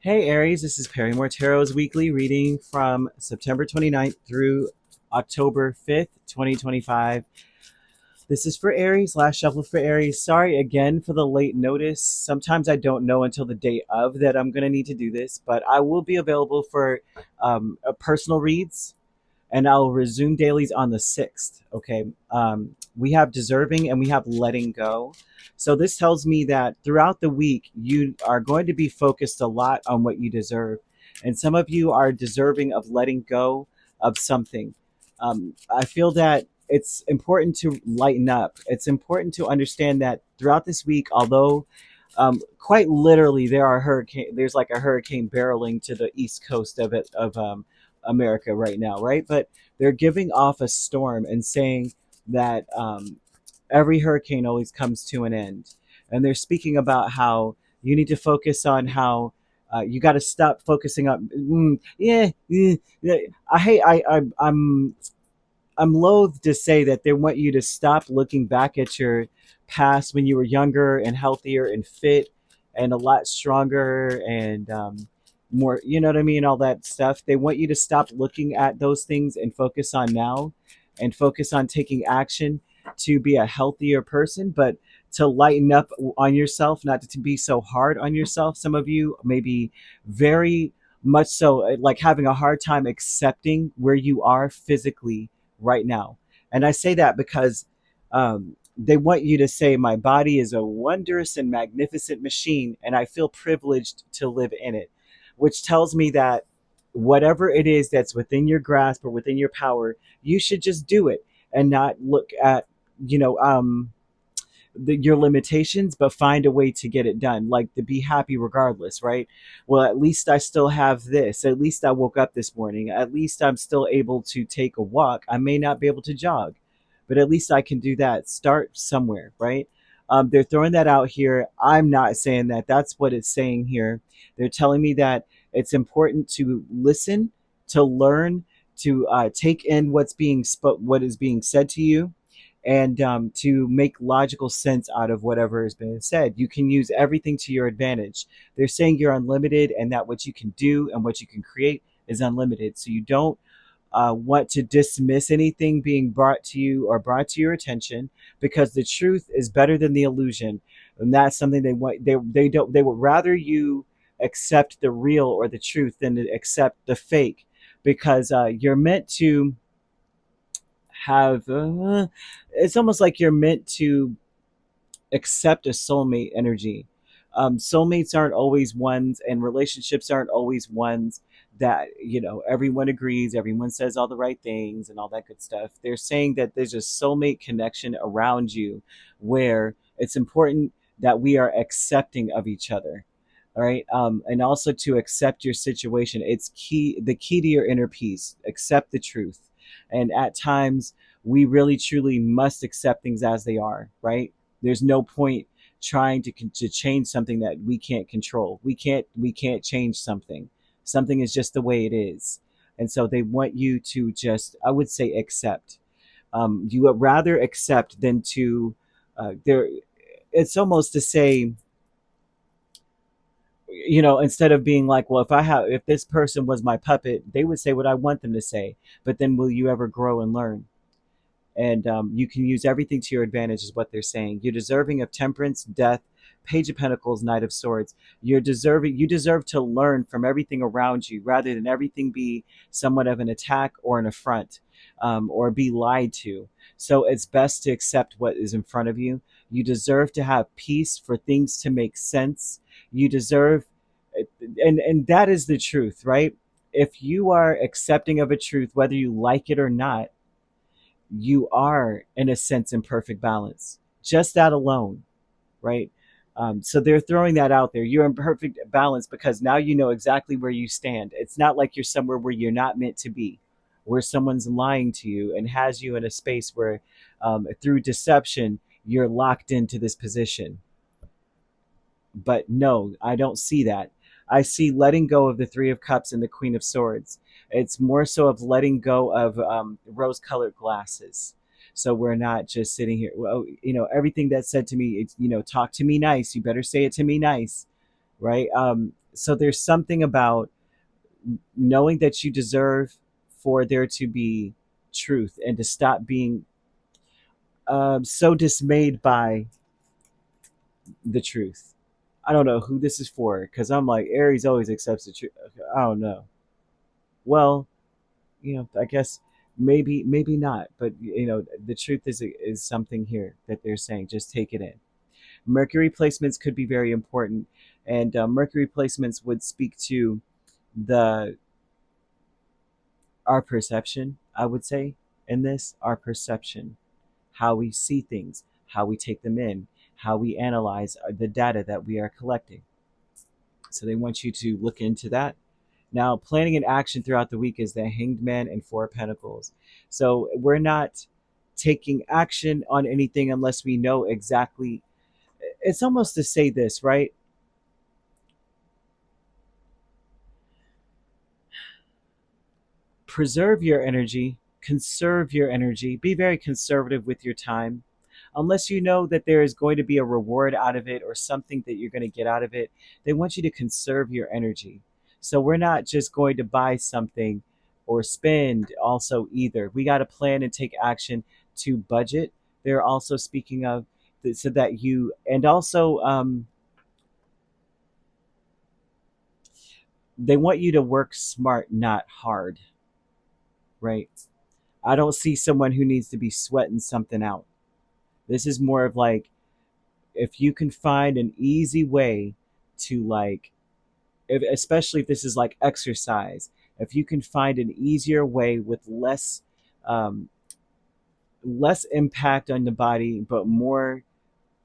Hey Aries, this is Perrymore Tarot's weekly reading from September 29th through October 5th, 2025. This is for Aries, last shuffle for Aries. Sorry again for the late notice. Sometimes I don't know until the day of that I'm going to need to do this, but I will be available for personal reads and I'll resume dailies on the 6th. Okay. We have deserving and we have letting go. So this tells me that throughout the week, you are going to be focused a lot on what you deserve. And some of you are deserving of letting go of something. I feel that it's important to lighten up. It's important to understand that throughout this week, although quite literally there's like a hurricane barreling to the east coast of America right now, right? But they're giving off a storm and saying that every hurricane always comes to an end. And they're speaking about how you need to focus on how you got to stop focusing on. Yeah. I hate. I'm loath to say that they want you to stop looking back at your past when you were younger and healthier and fit and a lot stronger and more, you know what I mean? All that stuff. They want you to stop looking at those things and focus on now and focus on taking action to be a healthier person, but to lighten up on yourself, not to be so hard on yourself. Some of you may be very much so like having a hard time accepting where you are physically right now. And I say that because they want you to say, my body is a wondrous and magnificent machine, and I feel privileged to live in it, which tells me that whatever it is that's within your grasp or within your power, you should just do it and not look at, you know, your limitations, but find a way to get it done, like to be happy regardless, right? Well, at least I still have this. At least I woke up this morning. At least I'm still able to take a walk. I may not be able to jog, but at least I can do that. Start somewhere, right? They're throwing that out here. I'm not saying that. That's what it's saying here. They're telling me that it's important to listen, to learn, to take in what is being said to you, and to make logical sense out of whatever has been said. You can use everything to your advantage. They're saying you're unlimited and that what you can do and what you can create is unlimited. So you don't want to dismiss anything being brought to you or brought to your attention, because the truth is better than the illusion. And that's something they want. They would rather you accept the real or the truth than to accept the fake, because you're meant to have it's almost like you're meant to accept a soulmate energy. Soulmates aren't always ones, and relationships aren't always ones that, you know, everyone agrees, everyone says all the right things and all that good stuff. They're saying that there's a soulmate connection around you where it's important that we are accepting of each other. All right. And also to accept your situation. It's the key to your inner peace. Accept the truth. And at times, we really truly must accept things as they are, right? There's no point trying to change something that we can't control. We can't change something. Something is just the way it is. And so they want you to just, I would say, accept. You would rather accept than to there. It's almost to say, you know, instead of being like, well, if this person was my puppet, they would say what I want them to say. But then will you ever grow and learn? And you can use everything to your advantage, is what they're saying. You're deserving of temperance, death, Page of Pentacles, Knight of Swords. You deserve to learn from everything around you, rather than everything be somewhat of an attack or an affront, or be lied to. So it's best to accept what is in front of you. You deserve to have peace, for things to make sense. You deserve, and that is the truth, right? If you are accepting of a truth, whether you like it or not, you are, in a sense, in perfect balance. Just that alone, right? So they're throwing that out there. You're in perfect balance because now you know exactly where you stand. It's not like you're somewhere where you're not meant to be, where someone's lying to you and has you in a space where, through deception, you're locked into this position. But no, I don't see that. I see letting go of the Three of Cups and the Queen of Swords. It's more so of letting go of rose-colored glasses. So we're not just sitting here. Well, you know, everything that's said to me, it's, you know, talk to me nice. You better say it to me nice, right? So there's something about knowing that you deserve for there to be truth, and to stop being so dismayed by the truth. I don't know who this is for, because I'm like, Aries always accepts the truth. I don't know. Well, I guess maybe not, but the truth is something here that they're saying. Just take it in. Mercury placements could be very important, and Mercury placements would speak to the our perception. I would say in this, our perception, how we see things, how we take them in, how we analyze the data that we are collecting. So they want you to look into that. Now, planning an action throughout the week is the Hanged Man and Four of Pentacles. So we're not taking action on anything unless we know exactly. It's almost to say this, right? Preserve your energy, conserve your energy, be very conservative with your time. Unless you know that there is going to be a reward out of it or something that you're going to get out of it, they want you to conserve your energy. So we're not just going to buy something or spend also either. We got to plan and take action to budget. They're also speaking of so that you, and also they want you to work smart, not hard, right? I don't see someone who needs to be sweating something out. This is more of like, if you can find an easy way to like, especially if this is like exercise, if you can find an easier way with um, less impact on the body, but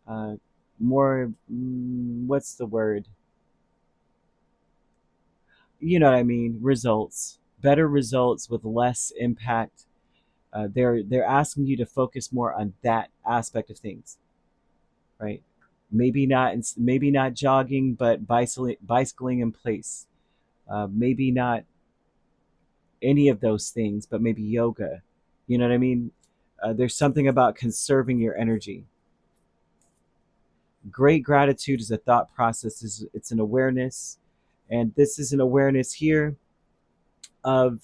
uh, more what's the word? You know what I mean? Results, better results with less impact. They're asking you to focus more on that aspect of things, right? Maybe not jogging, but bicycling in place. Maybe not any of those things, but maybe yoga. You know what I mean? There's something about conserving your energy. Great gratitude is a thought process. It's an awareness, and this is an awareness here of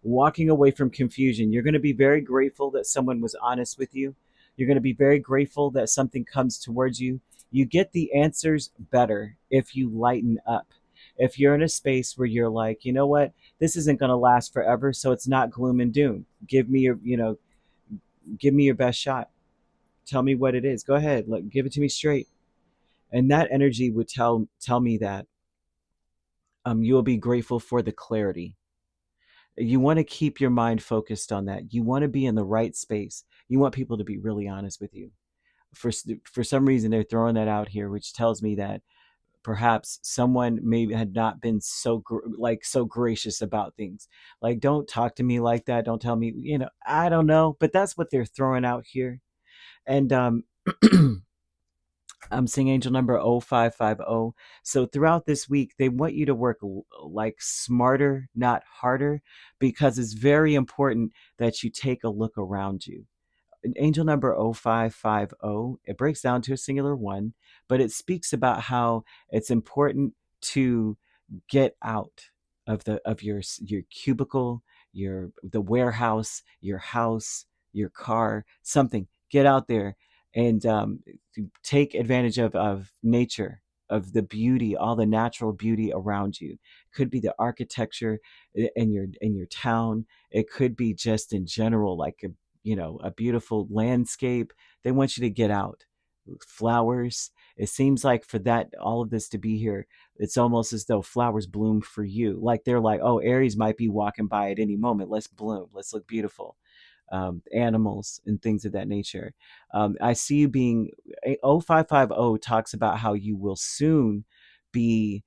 walking away from confusion. You're going to be very grateful that someone was honest with you. You're going to be very grateful that something comes towards you. You get the answers better if you lighten up. If you're in a space where you're like, you know what, this isn't going to last forever, so it's not gloom and doom. Give me your best shot. Tell me what it is. Go ahead, give it to me straight. And that energy would tell me that you will be grateful for the clarity. You want to keep your mind focused on that. You want to be in the right space. You want people to be really honest with you. For some reason, they're throwing that out here, which tells me that perhaps someone maybe had not been so gracious about things. Like, don't talk to me like that. Don't tell me. I don't know, but that's what they're throwing out here. And I'm seeing angel number 0550. So throughout this week, they want you to work like smarter, not harder, because it's very important that you take a look around you. Angel number 0550, it breaks down to a singular one, but it speaks about how it's important to get out of your cubicle, the warehouse, your house, your car, something. Get out there and take advantage of nature, of the beauty, all the natural beauty around you. Could be the architecture in your town. It could be just in general, like a beautiful landscape. They want you to get out. Flowers. It seems like for that all of this to be here, it's almost as though flowers bloom for you. Like they're like, oh, Aries might be walking by at any moment. Let's bloom. Let's look beautiful. Animals and things of that nature. I see you being 0550 talks about how you will soon be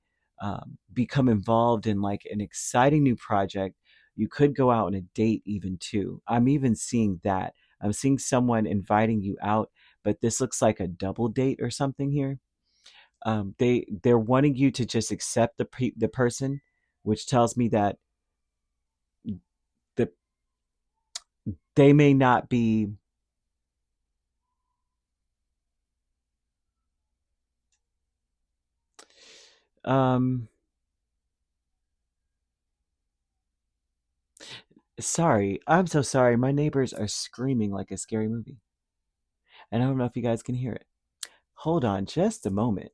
become involved in like an exciting new project. You could go out on a date even too. I'm even seeing that. I'm seeing someone inviting you out, but this looks like a double date or something here. They're wanting you to just accept the person, which tells me that the they may not be Um, Sorry, I'm so sorry. My neighbors are screaming like a scary movie, and I don't know if you guys can hear it. Hold on just a moment.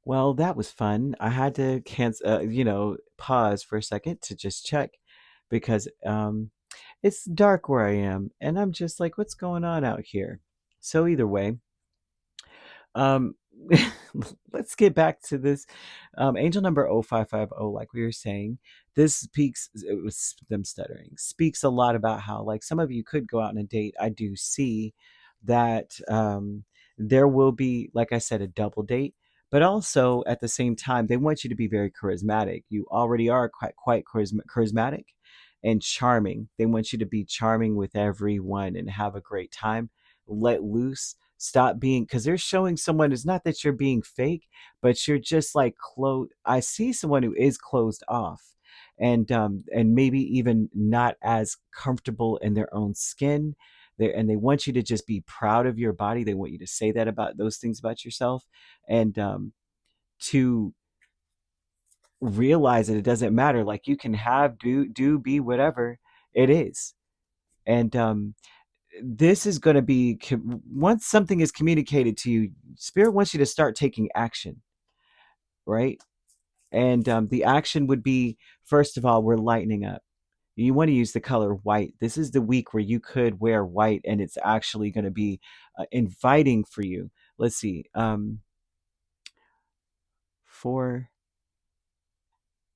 Well, that was fun. I had to cancel, pause for a second to just check because it's dark where I am, and I'm just like, what's going on out here? So either way, um, let's get back to this. Angel number 0550, like we were saying, this speaks, it was them stuttering, speaks a lot about how, like, some of you could go out on a date. I do see that there will be, like I said, a double date, but also at the same time, they want you to be very charismatic. You already are quite charismatic and charming. They want you to be charming with everyone and have a great time. Let loose. Stop being, because they're showing someone, it's not that you're being fake, but you're just like closed. I see someone who is closed off, and maybe even not as comfortable in their own skin. And they want you to just be proud of your body. They want you to say that about those things about yourself, and to realize that it doesn't matter. Like, you can have, do be whatever it is. And this is going to be, once something is communicated to you, spirit wants you to start taking action, right? And the action would be, first of all, we're lightening up. You want to use the color white. This is the week where you could wear white, and it's actually going to be inviting for you. Let's see. For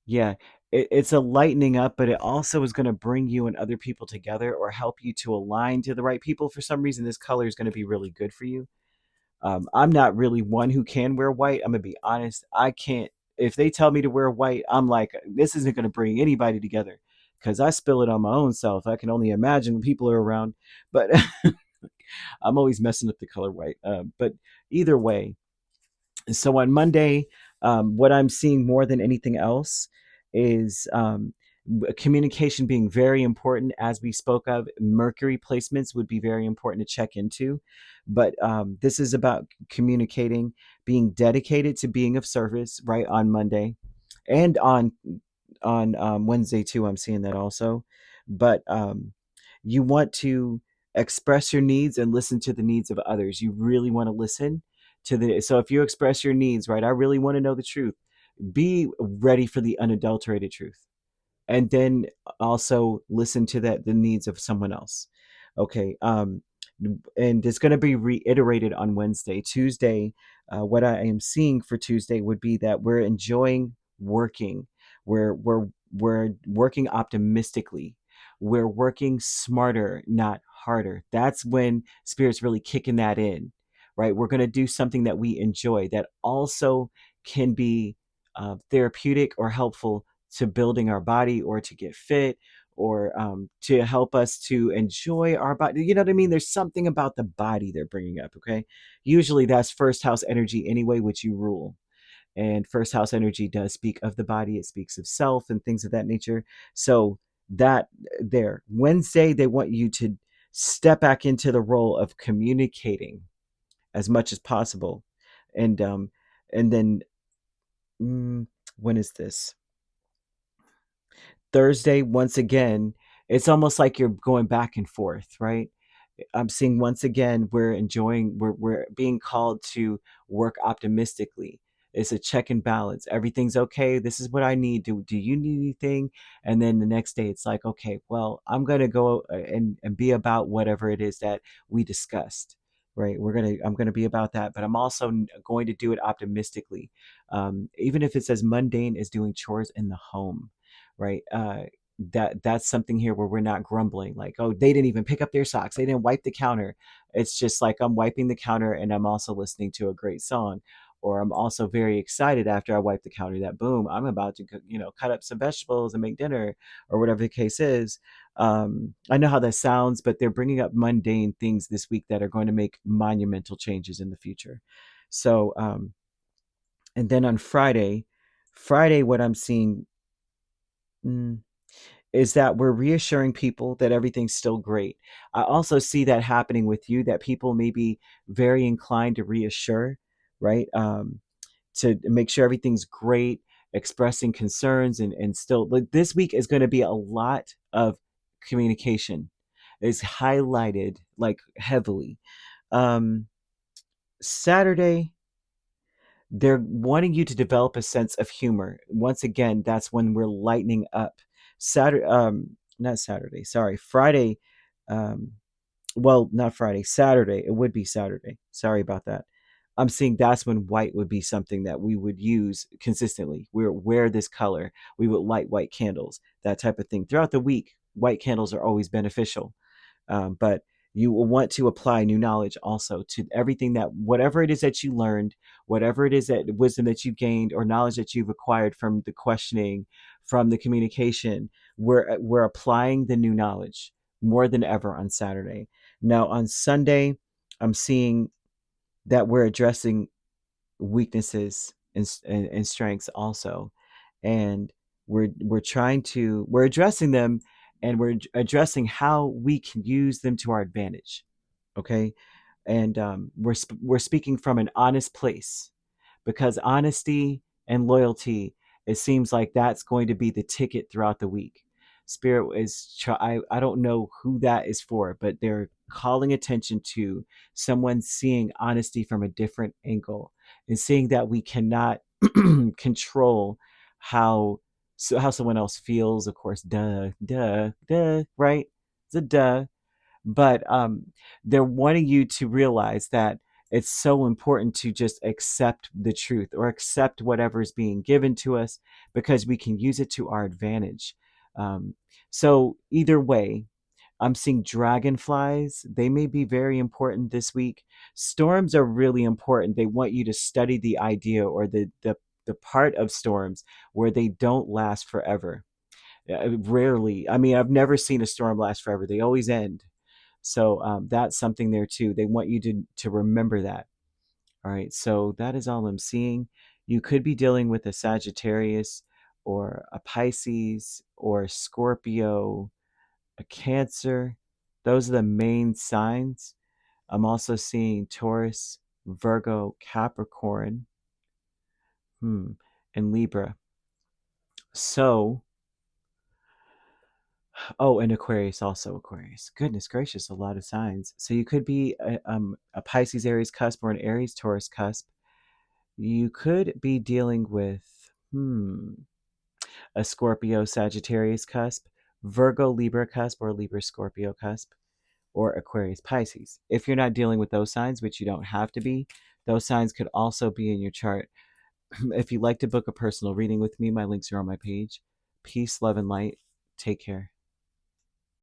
Yeah, it's a lightening up, but it also is going to bring you and other people together, or help you to align to the right people. For some reason, this color is going to be really good for you. I'm not really one who can wear white. I'm gonna be honest. I can't. If they tell me to wear white, I'm like, this isn't gonna bring anybody together, because I spill it on my own self. I can only imagine when people are around. But I'm always messing up the color white. But either way, so on Monday, what I'm seeing more than anything else is communication being very important. As we spoke of, Mercury placements would be very important to check into. But this is about communicating, being dedicated to being of service, right, on Monday, and on Wednesday too. I'm seeing that also. But you want to express your needs and listen to the needs of others. You really want to listen to the, so if you express your needs, right, I really want to know the truth. Be ready for the unadulterated truth, and then also listen to that, the needs of someone else. Okay. And it's going to be reiterated on Wednesday. Tuesday, what I am seeing for Tuesday would be that we're enjoying working. We're working optimistically. We're working smarter, not harder. That's when spirit's really kicking that in, right? We're going to do something that we enjoy, that also can be therapeutic or helpful to building our body, or to get fit, or to help us to enjoy our body. You know what I mean? There's something about the body they're bringing up. Okay. Usually that's first house energy anyway, which you rule. And first house energy does speak of the body, it speaks of self and things of that nature. So that there, Wednesday, they want you to step back into the role of communicating as much as possible. And and then mm, when is this? Thursday, once again, it's almost like you're going back and forth, right? I'm seeing once again, we're being called to work optimistically. It's a check and balance. Everything's okay. This is what I need. Do you need anything? And then the next day, it's like, okay, well, I'm gonna go and be about whatever it is that we discussed. Right? I'm gonna be about that, but I'm also going to do it optimistically, even if it's as mundane as doing chores in the home, right? That's something here where we're not grumbling, like, oh, they didn't even pick up their socks, they didn't wipe the counter. It's just like, I'm wiping the counter and I'm also listening to a great song, or I'm also very excited after I wipe the counter that, boom, I'm about to cut up some vegetables and make dinner, or whatever the case is. I know how that sounds, but they're bringing up mundane things this week that are going to make monumental changes in the future. So and then on Friday, what I'm seeing, mm, is that we're reassuring people that everything's still great. I also see that happening with you, that people may be very inclined to reassure, right? to make sure everything's great, expressing concerns, and still, like, this week is going to be a lot of communication. Is highlighted like heavily. um Saturday, they're wanting you to develop a sense of humor. Once again, that's when we're lightening up. Saturday, not Saturday, sorry, Friday. um well, not Friday, Saturday. It would be Saturday. Sorry about that. I'm seeing that's when white would be something that we would use consistently. We would wear this color. We would light white candles, that type of thing. Throughout the week, white candles are always beneficial. But you will want to apply new knowledge also to everything, that whatever it is that you learned, whatever it is that wisdom that you gained or knowledge that you've acquired from the questioning, from the communication, we're applying the new knowledge more than ever on Saturday. Now on Sunday, I'm seeing that we're addressing weaknesses and strengths also, and we're addressing them, and we're addressing how we can use them to our advantage. Okay, and we're speaking from an honest place, because honesty and loyalty, it seems like that's going to be the ticket throughout the week. Spirit is I don't know who that is for, but they're calling attention to someone seeing honesty from a different angle, and seeing that we cannot control how how someone else feels. Of course, duh, right? It's a duh. But they're wanting you to realize that it's so important to just accept the truth, or accept whatever is being given to us, because we can use it to our advantage. um, so either way, I'm seeing dragonflies. They may be very important this week. Storms are really important. They want you to study the idea, or the part of storms where they don't last forever. Rarely. I mean, I've never seen a storm last forever. They always end. So that's something there too. They want you to remember that. All right. So that is all I'm seeing. You could be dealing with a Sagittarius, or a Pisces, or a Scorpio, a Cancer. Those are the main signs. I'm also seeing Taurus, Virgo, Capricorn, and Libra. So, oh, and Aquarius, also Aquarius. Goodness gracious, a lot of signs. So you could be a Pisces Aries cusp, or an Aries Taurus cusp. You could be dealing with a Scorpio Sagittarius cusp, Virgo Libra cusp, or Libra Scorpio cusp, or Aquarius Pisces. If you're not dealing with those signs, which you don't have to be, those signs could also be in your chart. If you'd like to book a personal reading with me, my links are on my page. Peace, love, and light. Take care.